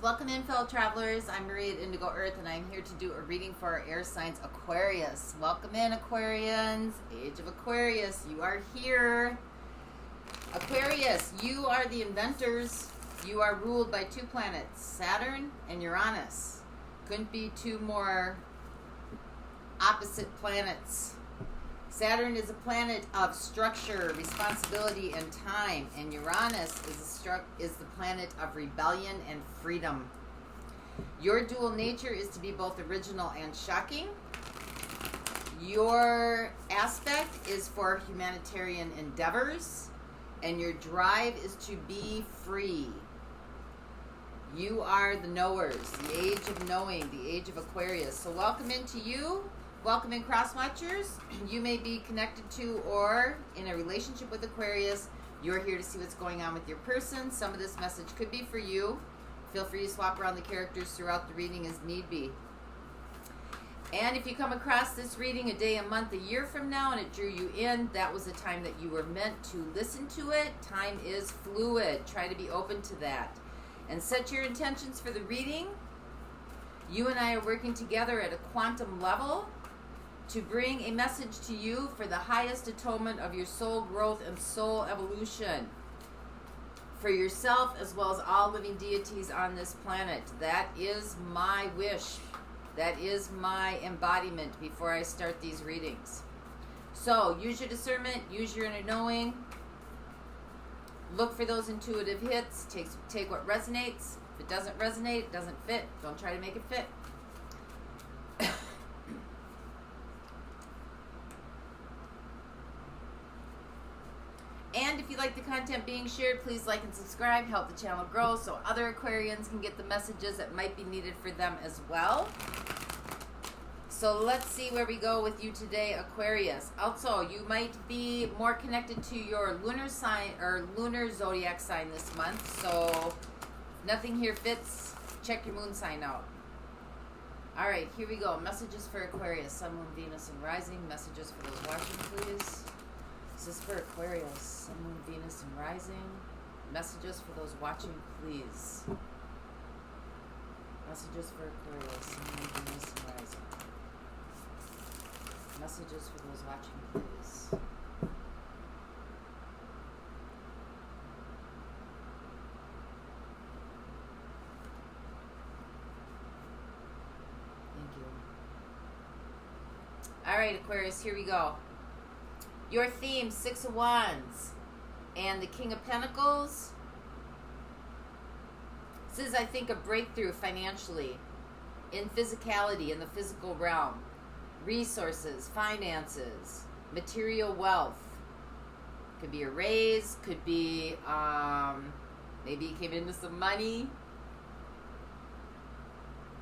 Welcome in, fellow travelers. I'm Marie at Indigo Earth, and I'm here to do a reading for our air signs, Aquarius. Welcome in, Aquarians. Age of Aquarius, you are here. Aquarius, you are the inventors. You are ruled by two planets, Saturn and Uranus. Couldn't be two more opposite planets. Saturn is a planet of structure, responsibility, and time, and Uranus is the planet of rebellion and freedom. Your dual nature is to be both original and shocking. Your aspect is for humanitarian endeavors, and your drive is to be free. You are the knowers, the age of knowing, the age of Aquarius. So welcome into you. Welcome in, cross watchers. You may be connected to or in a relationship with Aquarius. You're here to see what's going on with your person. Some of this message could be for you. Feel free to swap around the characters throughout the reading as need be. And if you come across this reading a day, a month, a year from now, and it drew you in, that was the time that you were meant to listen to it. Time is fluid. Try to be open to that. And set your intentions for the reading. You and I are working together at a quantum level to bring a message to you for the highest atonement of your soul growth and soul evolution for yourself as well as all living deities on this planet. That is my wish. That is my embodiment before I start these readings. So use your discernment, use your inner knowing, look for those intuitive hits, take what resonates. If it doesn't resonate, it doesn't fit, don't try to make it fit. And if you like the content being shared, please like and subscribe. Help the channel grow so other Aquarians can get the messages that might be needed for them as well. So let's see where we go with you today, Aquarius. Also, you might be more connected to your lunar sign or lunar zodiac sign this month. So if nothing here fits, check your moon sign out. All right, here we go. Messages for Aquarius, Sun, Moon, Venus, and Rising. Messages for those watching, please. This is for Aquarius, Sun, Moon, Venus, and Rising. Messages for those watching, please. Messages for Aquarius, Sun, Moon, Venus, and Rising. Messages for those watching, please. Thank you. All right, Aquarius, here we go. Your theme, Six of Wands and the King of Pentacles. This is, I think, a breakthrough financially, in physicality, in the physical realm. Resources, finances, material wealth. Could be a raise, could be, maybe you came into some money.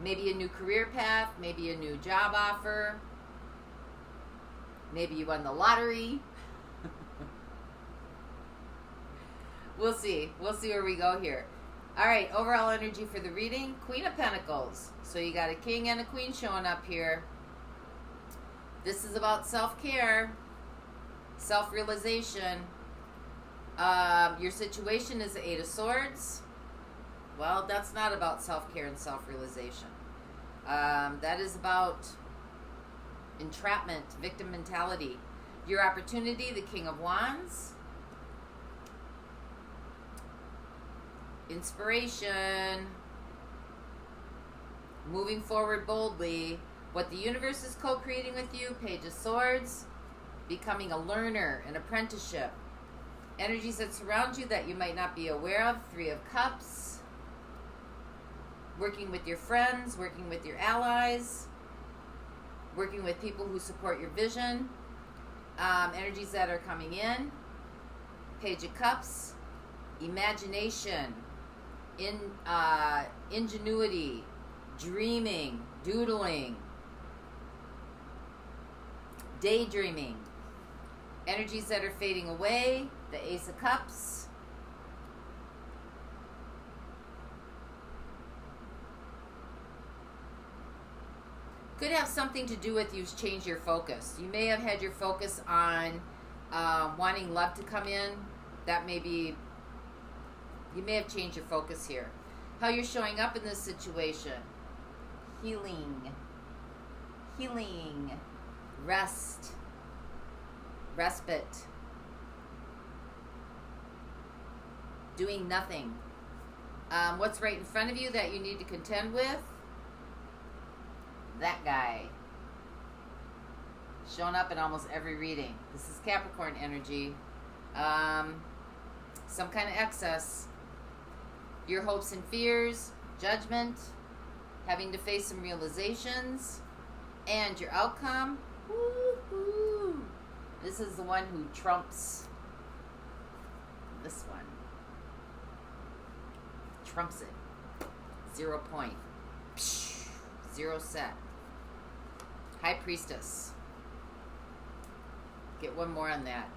Maybe a new career path, maybe a new job offer. Maybe you won the lottery. We'll see. We'll see where we go here. All right, overall energy for the reading, Queen of Pentacles. So you got a king and a queen showing up here. This is about self-care, self-realization. Your situation is the Eight of Swords. Well, that's not about self-care and self-realization. That is about entrapment, victim mentality. Your opportunity, the King of Wands. Inspiration. Moving forward boldly. What the universe is co-creating with you, Page of Swords. Becoming a learner, an apprenticeship. Energies that surround you that you might not be aware of, Three of Cups. Working with your friends, working with your allies. Working with people who support your vision. Energies that are coming in. Page of Cups. Imagination. Ingenuity. Dreaming. Doodling. Daydreaming. Energies that are fading away. The Ace of Cups. Could have something to do with you change your focus. You may have had your focus on wanting love to come in. That may be, you may have changed your focus here. how you're showing up in this situation. Healing. Healing. Rest. Respite. Doing nothing. What's right in front of you that you need to contend with? That guy. Showing up in almost every reading. This is Capricorn energy. Some kind of excess. Your hopes and fears, judgment, having to face some realizations, and your outcome. Woo-hoo. This is the one who trumps this one. Trumps it. 0 point. Psh, 0 set. High Priestess. Get one more on that.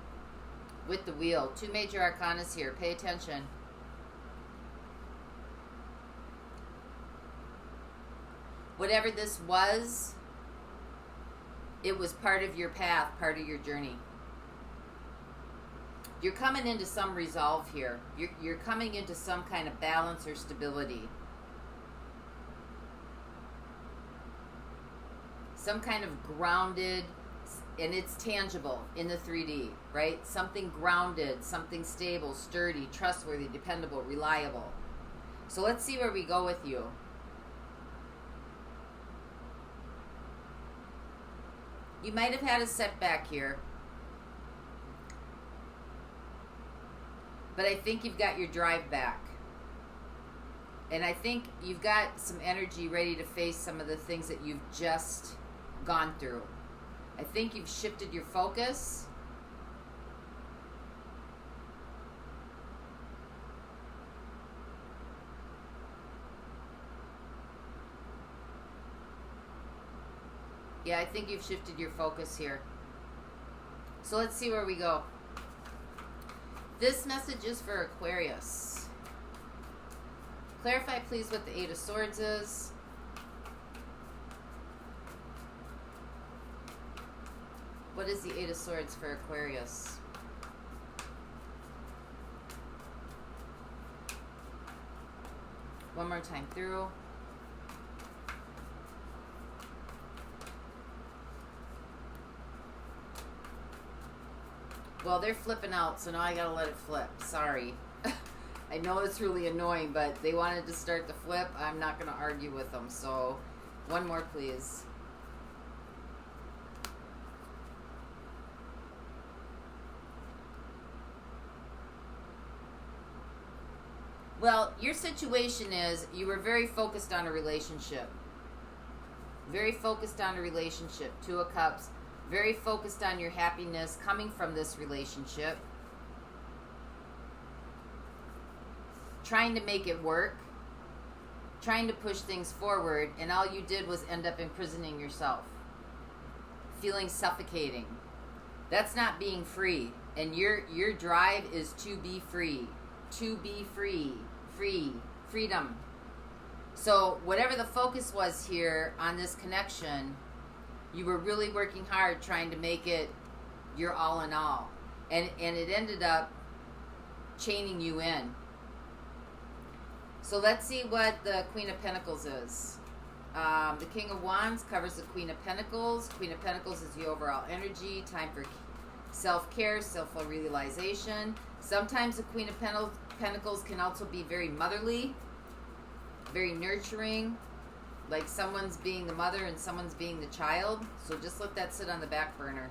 With the wheel. 2 major arcanas here. Pay attention. Whatever this was, it was part of your path, part of your journey. You're coming into some resolve here. You're coming into some kind of balance or stability. Some kind of grounded, and it's tangible in the 3D, right? Something grounded, something stable, sturdy, trustworthy, dependable, reliable. So let's see where we go with you. You might have had a setback here. But I think you've got your drive back. And I think you've got some energy ready to face some of the things that you've just gone through. I think you've shifted your focus. Yeah, I think you've shifted your focus here. So let's see where we go. This message is for Aquarius. Clarify, please, what the 8 of Swords is. What is the 8 of Swords for Aquarius? One more time through. Well, they're flipping out, so now I gotta let it flip. Sorry. I know it's really annoying, but they wanted to start the flip. I'm not gonna argue with them, so one more, please. Well, your situation is you were very focused on a relationship. Very focused on a relationship. 2 of Cups. Very focused on your happiness coming from this relationship. Trying to make it work. Trying to push things forward. And all you did was end up imprisoning yourself. Feeling suffocating. That's not being free. And your drive is to be free. To be free. Free. Freedom. So whatever the focus was here on this connection, you were really working hard trying to make it your all in all. And it ended up chaining you in. So let's see what the Queen of Pentacles is. The King of Wands covers the Queen of Pentacles. Queen of Pentacles is the overall energy. Time for self-care, self-realization. Sometimes the Queen of Pentacles can also be very motherly, very nurturing. Like someone's being the mother and someone's being the child. So just let that sit on the back burner.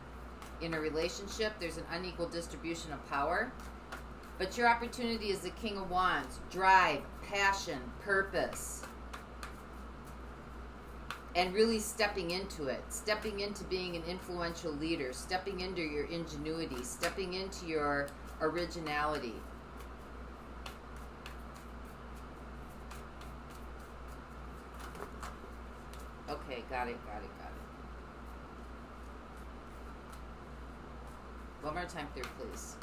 In a relationship, there's an unequal distribution of power. But your opportunity is the King of Wands. Drive, passion, purpose. And really stepping into it. Stepping into being an influential leader. Stepping into your ingenuity. Stepping into your originality. Okay, got it. One more time through, please.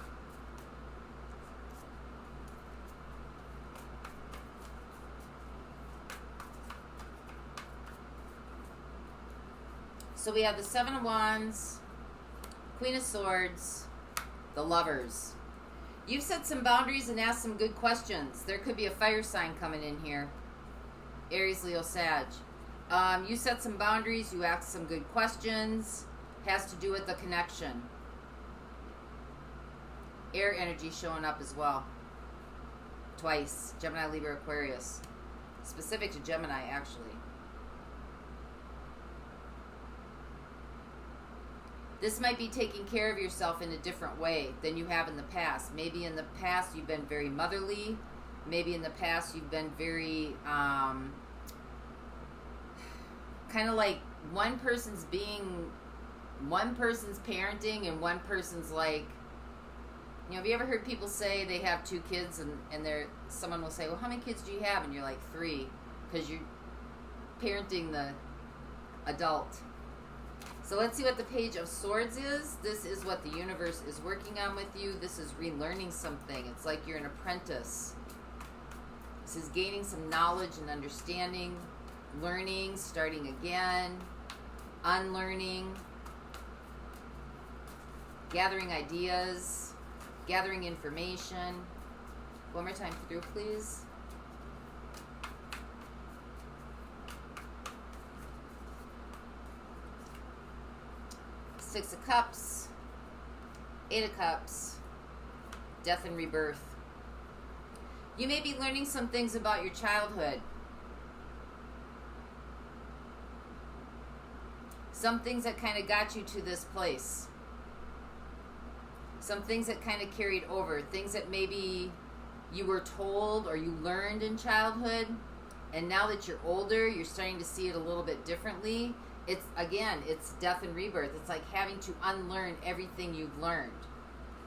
So we have the 7 of Wands, Queen of Swords, the Lovers. You've set some boundaries and asked some good questions. There could be a fire sign coming in here. Aries, Leo, Sag. You set some boundaries. You asked some good questions. Has to do with the connection. Air energy showing up as well. Twice. Gemini, Libra, Aquarius. Specific to Gemini, actually. This might be taking care of yourself in a different way than you have in the past. Maybe in the past you've been very motherly. Maybe in the past you've been very, kind of like one person's parenting and one person's like, you know, have you ever heard people say they have 2 kids and someone will say, well, how many kids do you have? And you're like 3, because you're parenting the adult. So let's see what the Page of Swords is. This is what the universe is working on with you. This is relearning something. It's like you're an apprentice. This is gaining some knowledge and understanding, learning, starting again, unlearning, gathering ideas, gathering information. One more time through, please. Six of Cups, 8 of Cups, death and rebirth. You may be learning some things about your childhood. Some things that kind of got you to this place. Some things that kind of carried over. Things that maybe you were told or you learned in childhood. And now that you're older, you're starting to see it a little bit differently. It's death and rebirth. It's like having to unlearn everything you've learned.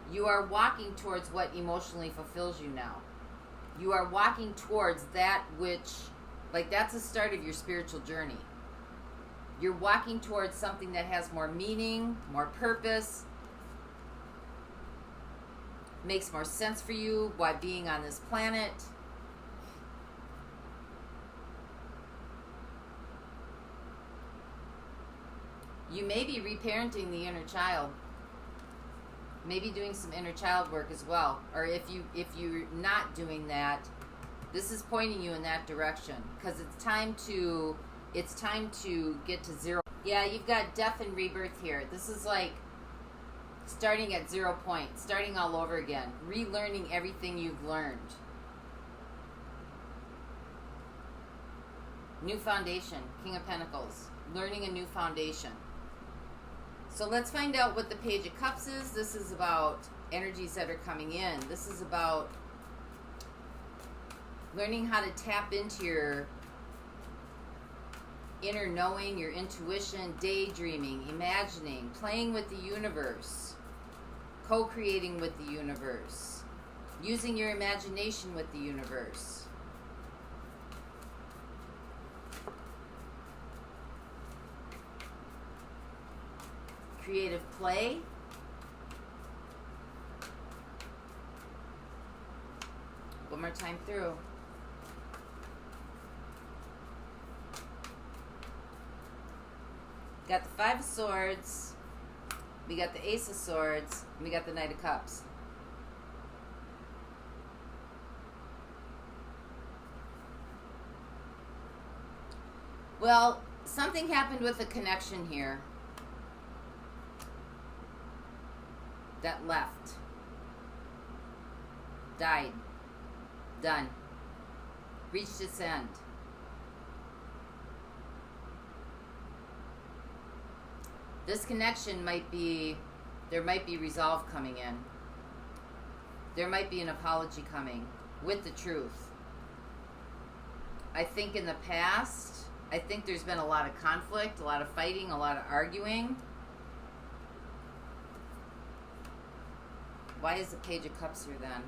You are walking towards what emotionally fulfills you now. You are walking towards that which, like, that's the start of your spiritual journey. You're walking towards something that has more meaning, more purpose, makes more sense for you by being on this planet. You may be reparenting the inner child. Maybe doing some inner child work as well. Or if you're not doing that, this is pointing you in that direction, because it's time to get to zero. Yeah, you've got death and rebirth here. This is like starting at 0 point, starting all over again, relearning everything you've learned. New foundation, King of Pentacles, learning a new foundation. So let's find out what the Page of Cups is. This is about energies that are coming in. This is about learning how to tap into your inner knowing, your intuition, daydreaming, imagining, playing with the universe, co-creating with the universe, using your imagination with the universe. Creative play. One more time through. Got the 5 of Swords, we got the Ace of Swords, and we got the Knight of Cups. Well, something happened with the connection here that left, died, done, reached its end. This connection there might be resolve coming in. There might be an apology coming with the truth. I think in the past, there's been a lot of conflict, a lot of fighting, a lot of arguing. Why is the Page of Cups here then?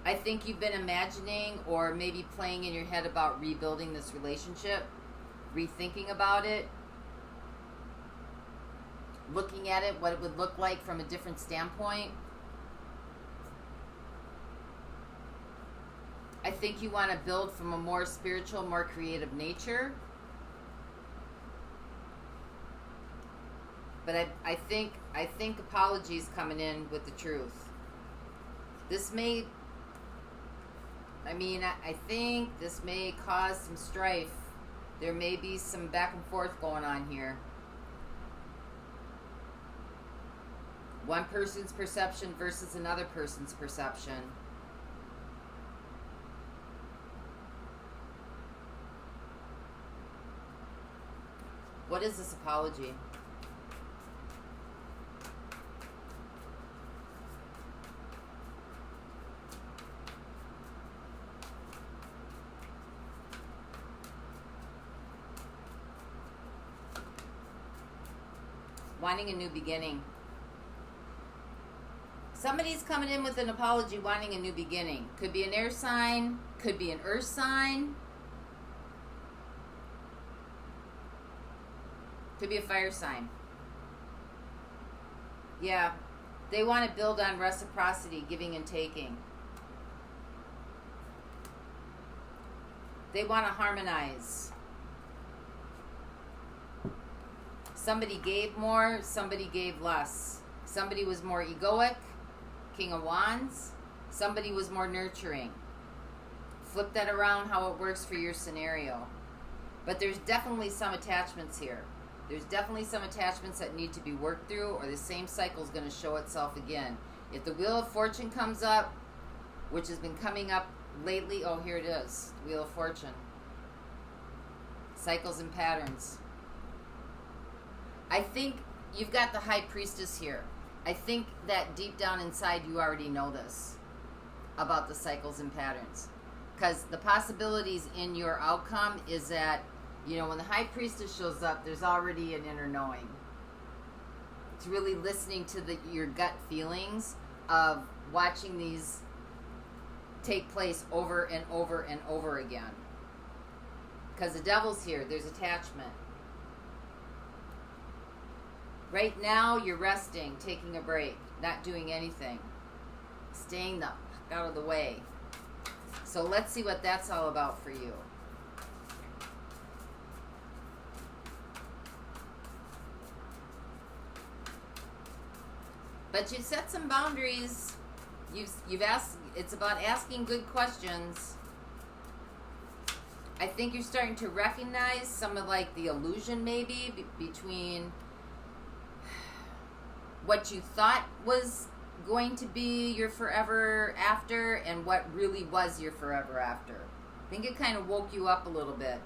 I think you've been imagining or maybe playing in your head about rebuilding this relationship, rethinking about it, looking at it, what it would look like from a different standpoint. I think you want to build from a more spiritual, more creative nature. But I think apologies coming in with the truth. This may, I think this may cause some strife. There may be some back and forth going on here. One person's perception versus another person's perception. What is this apology? Wanting a new beginning. Somebody's coming in with an apology, wanting a new beginning. Could be an air sign, could be an earth sign, could be a fire sign. Yeah, they want to build on reciprocity, giving and taking. They want to harmonize. Somebody gave more, somebody gave less. Somebody was more egoic, King of Wands. Somebody was more nurturing. Flip that around how it works for your scenario. But there's definitely some attachments here. There's definitely some attachments that need to be worked through, or the same cycle is going to show itself again. If the Wheel of Fortune comes up, which has been coming up lately, oh, here it is, Wheel of Fortune. Cycles and patterns. I think you've got the High Priestess here. I think that deep down inside you already know this about the cycles and patterns. Because the possibilities in your outcome is that, when the High Priestess shows up, there's already an inner knowing. It's really listening to your gut feelings of watching these take place over and over and over again. Because the Devil's here. There's attachment. Right now, you're resting, taking a break, not doing anything, staying the fuck out of the way. So let's see what that's all about for you. But you've set some boundaries. You've asked. It's about asking good questions. I think you're starting to recognize some of the illusion maybe between what you thought was going to be your forever after and what really was your forever after. I think it kind of woke you up a little bit.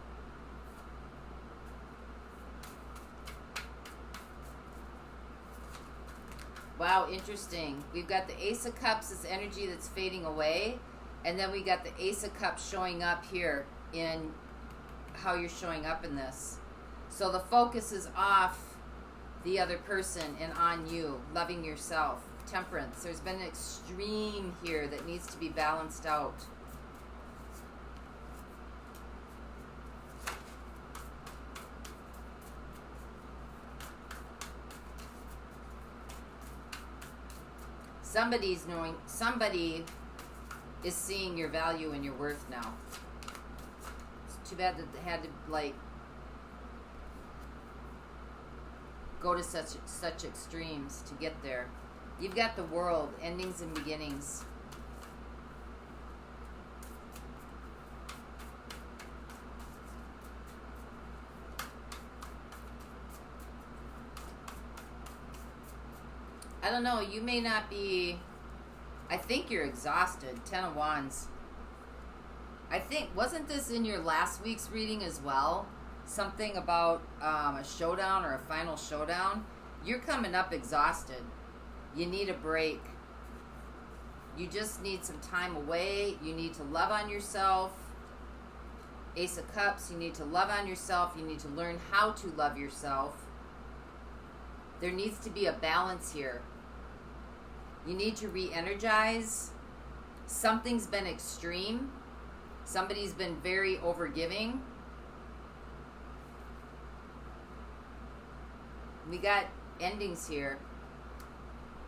Wow, interesting. We've got the Ace of Cups, this energy that's fading away, and then we got the Ace of Cups showing up here in how you're showing up in this. So the focus is off the other person and on you, loving yourself. Temperance. There's been an extreme here that needs to be balanced out. Somebody is seeing your value and your worth now. It's too bad that they had to go to such extremes to get there. You've got the World, endings and beginnings. I don't know, you may not be, I think you're exhausted. 10 of Wands. I think, wasn't this in your last week's reading as well? Something about a showdown or a final showdown. You're coming up exhausted. You need a break. You just need some time away. You need to love on yourself. Ace of Cups, you need to love on yourself. You need to learn how to love yourself. There needs to be a balance here. You need to re-energize. Something's been extreme. Somebody's been very overgiving. We got endings here.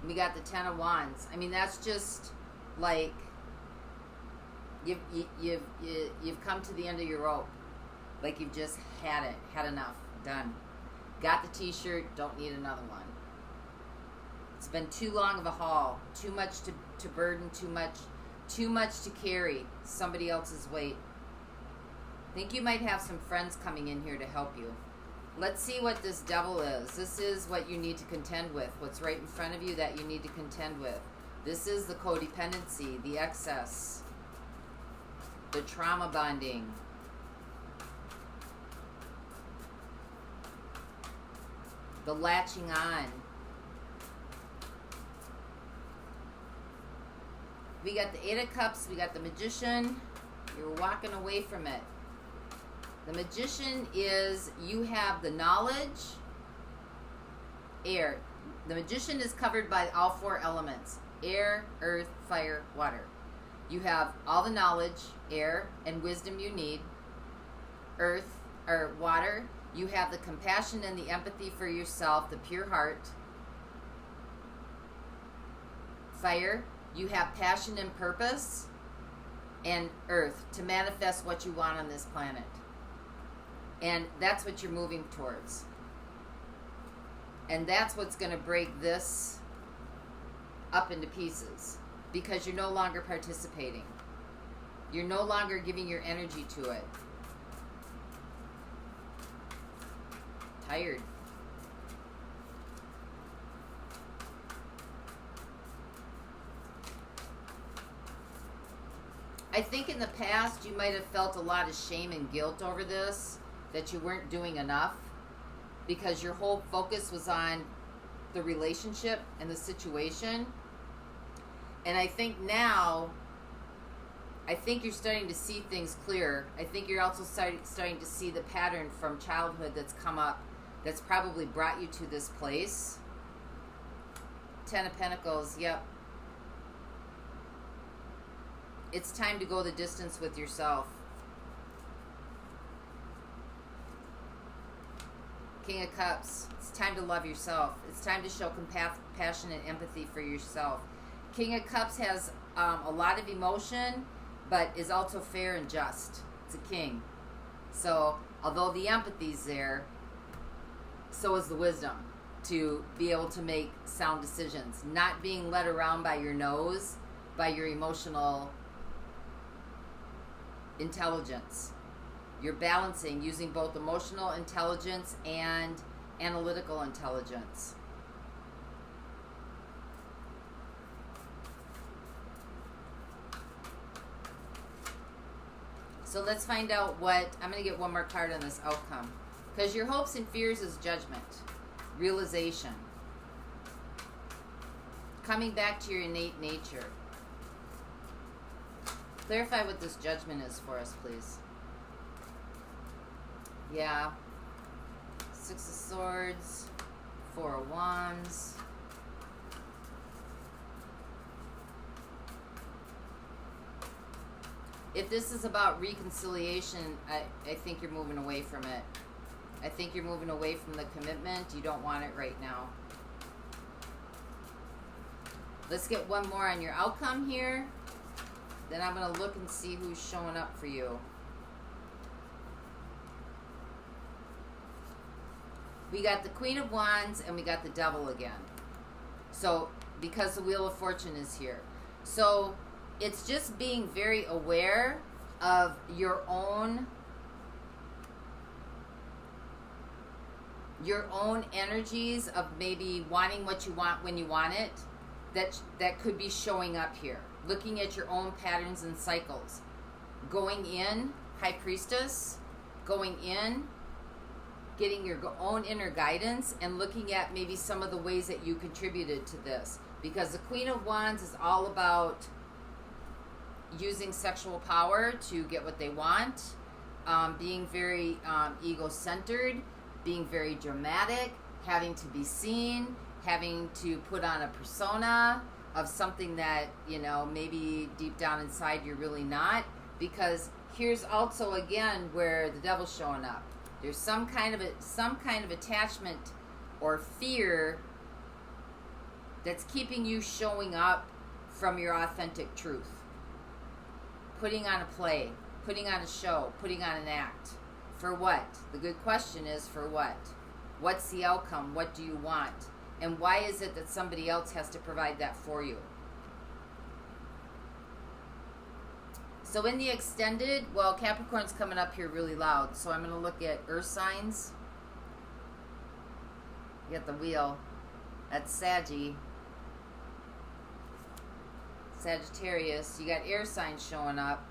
We got the 10 of Wands. I mean, that's just like you've come to the end of your rope. Like you've just had enough, done. Got the t-shirt, don't need another one. It's been too long of a haul. Too much to burden, too much to carry somebody else's weight. Think you might have some friends coming in here to help you. Let's see what this devil is. This is what you need to contend with. What's right in front of you that you need to contend with. This is the codependency, the excess, the trauma bonding. The latching on. We got the Eight of Cups. We got the Magician. You're walking away from it. The Magician is, you have the knowledge, air. The Magician is covered by all four elements. Air, earth, fire, water. You have all the knowledge, air, and wisdom you need. Earth, or water. You have the compassion and the empathy for yourself, the pure heart. Fire, you have passion and purpose. And earth, to manifest what you want on this planet. And that's what you're moving towards. And that's what's going to break this up into pieces. Because you're no longer participating. You're no longer giving your energy to it. Tired. I think in the past you might have felt a lot of shame and guilt over this, that you weren't doing enough, because your whole focus was on the relationship and the situation. And I think now, I think you're starting to see things clearer. I think you're also starting to see the pattern from childhood that's come up, that's probably brought you to this place. Ten of Pentacles, yep. It's time to go the distance with yourself. King of Cups, it's time to love yourself. It's time to show compassion and empathy for yourself. King of Cups has a lot of emotion, but is also fair and just. It's a king. So, although the empathy's there, so is the wisdom to be able to make sound decisions. Not being led around by your nose, by your emotional intelligence. You're balancing using both emotional intelligence and analytical intelligence. So let's find out what, I'm going to get one more card on this outcome. Because your hopes and fears is judgment, realization, coming back to your innate nature. Clarify what this judgment is for us, please. Yeah. Six of Swords, Four of Wands. If this is about reconciliation, I think you're moving away from it. I think you're moving away from the commitment. You don't want it right now. Let's get one more on your outcome here. Then I'm going to look and see who's showing up for you. We got the Queen of Wands and we got the Devil again. So, because the Wheel of Fortune is here. So, it's just being very aware of your own energies of maybe wanting what you want when you want it. That could be showing up here. Looking at your own patterns and cycles. Going in, High Priestess, going in, getting your own inner guidance and looking at maybe some of the ways that you contributed to this. Because the Queen of Wands is all about using sexual power to get what they want, being very ego-centered, being very dramatic, having to be seen, having to put on a persona of something that, you know, maybe deep down inside you're really not. Because here's also again where the Devil's showing up. There's some kind of attachment or fear that's keeping you showing up from your authentic truth. Putting on a play, putting on a show, putting on an act. For what? The good question is, for what? What's the outcome? What do you want? And why is it that somebody else has to provide that for you? So in the extended, well, Capricorn's coming up here really loud. So I'm going to look at earth signs. You got the wheel. That's Sagittarius. You got air signs showing up.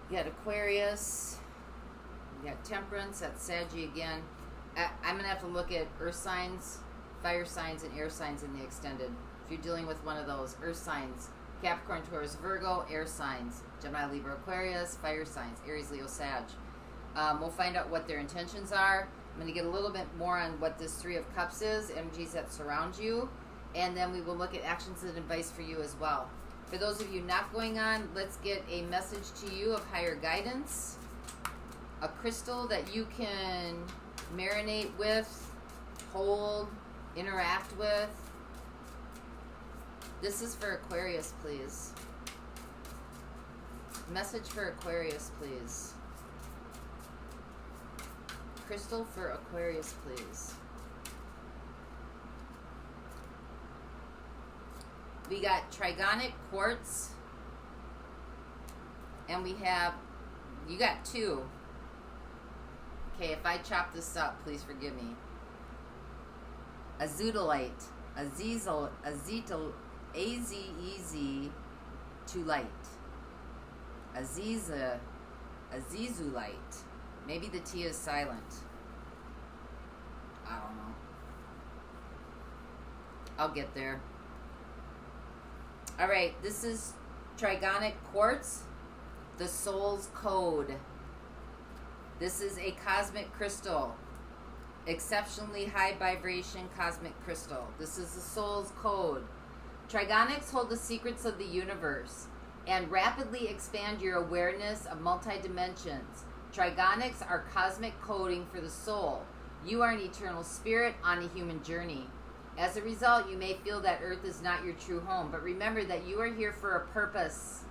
You got Aquarius. You got Temperance. That's Saggy again. I'm going to have to look at earth signs, fire signs, and air signs in the extended. If you're dealing with one of those earth signs, Capricorn, Taurus, Virgo, air signs, Gemini, Libra, Aquarius, fire signs, Aries, Leo, Sag. We'll find out what their intentions are. I'm going to get a little bit more on what this Three of Cups is, energies that surround you, and then we will look at actions and advice for you as well. For those of you not going on, let's get a message to you of higher guidance, a crystal that you can marinate with, hold, interact with. This is for Aquarius, please. Message for Aquarius, please. Crystal for Aquarius, please. We got Trigonic Quartz. And we have, you got two. Okay, if I chop this up, please forgive me. Azulite. Azizulite. Azizulite. Maybe the T is silent. I don't know. I'll get there. Alright, this is Trigonic Quartz, the Soul's Code. This is a cosmic crystal. Exceptionally high vibration cosmic crystal. This is the Soul's Code. Trigonics hold the secrets of the universe and rapidly expand your awareness of multi-dimensions. Trigonics are cosmic coding for the soul. You are an eternal spirit on a human journey. As a result, you may feel that Earth is not your true home, but remember that you are here for a purpose.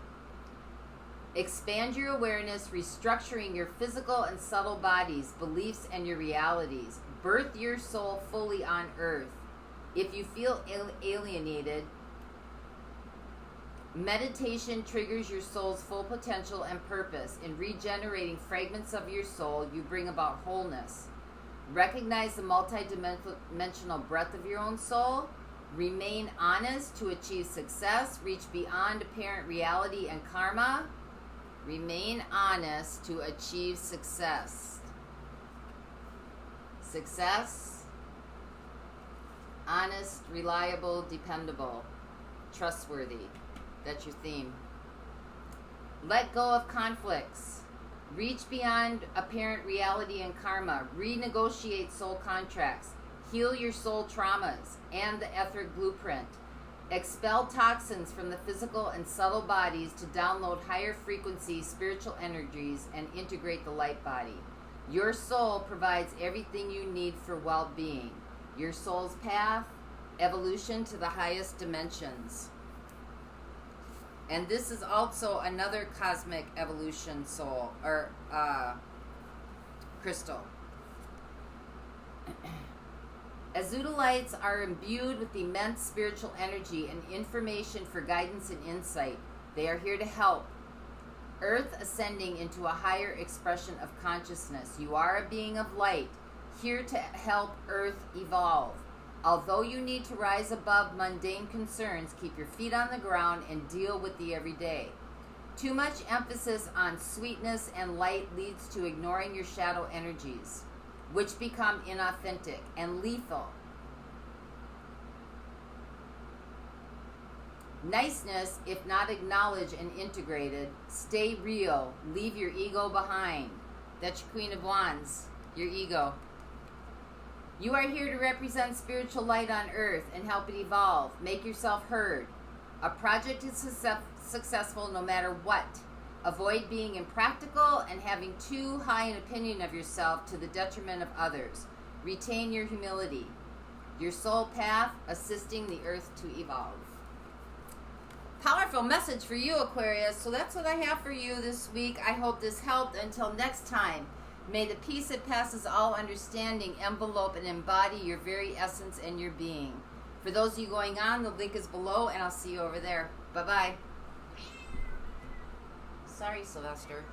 Expand your awareness, restructuring your physical and subtle bodies, beliefs, and your realities. Birth your soul fully on Earth. If you feel alienated, meditation triggers your soul's full potential and purpose. In regenerating fragments of your soul, you bring about wholeness. Recognize the multidimensional breadth of your own soul. Remain honest to achieve success. Reach beyond apparent reality and karma. Remain honest to achieve success. Success. Honest, reliable, dependable, trustworthy. That's your theme. Let go of conflicts. Reach beyond apparent reality and karma. Renegotiate soul contracts. Heal your soul traumas and the etheric blueprint. Expel toxins from the physical and subtle bodies to download higher frequency spiritual energies and integrate the light body. Your soul provides everything you need for well-being. Your soul's path, evolution to the highest dimensions. And this is also another cosmic evolution soul, or crystal. Azulites are imbued with immense spiritual energy and information for guidance and insight. They are here to help. Earth ascending into a higher expression of consciousness. You are a being of light, here to help Earth evolve. Although you need to rise above mundane concerns, keep your feet on the ground and deal with the everyday. Too much emphasis on sweetness and light leads to ignoring your shadow energies, which become inauthentic and lethal. Niceness, if not acknowledged and integrated, stay real. Leave your ego behind. That's your Queen of Wands, your ego. You are here to represent spiritual light on Earth and help it evolve. Make yourself heard. A project is successful no matter what. Avoid being impractical and having too high an opinion of yourself to the detriment of others. Retain your humility. Your soul path, assisting the Earth to evolve. Powerful message for you, Aquarius. So that's what I have for you this week. I hope this helped. Until next time, may the peace that passes all understanding envelope and embody your very essence and your being. For those of you going on, the link is below, and I'll see you over there. Bye-bye. Sorry, Sylvester.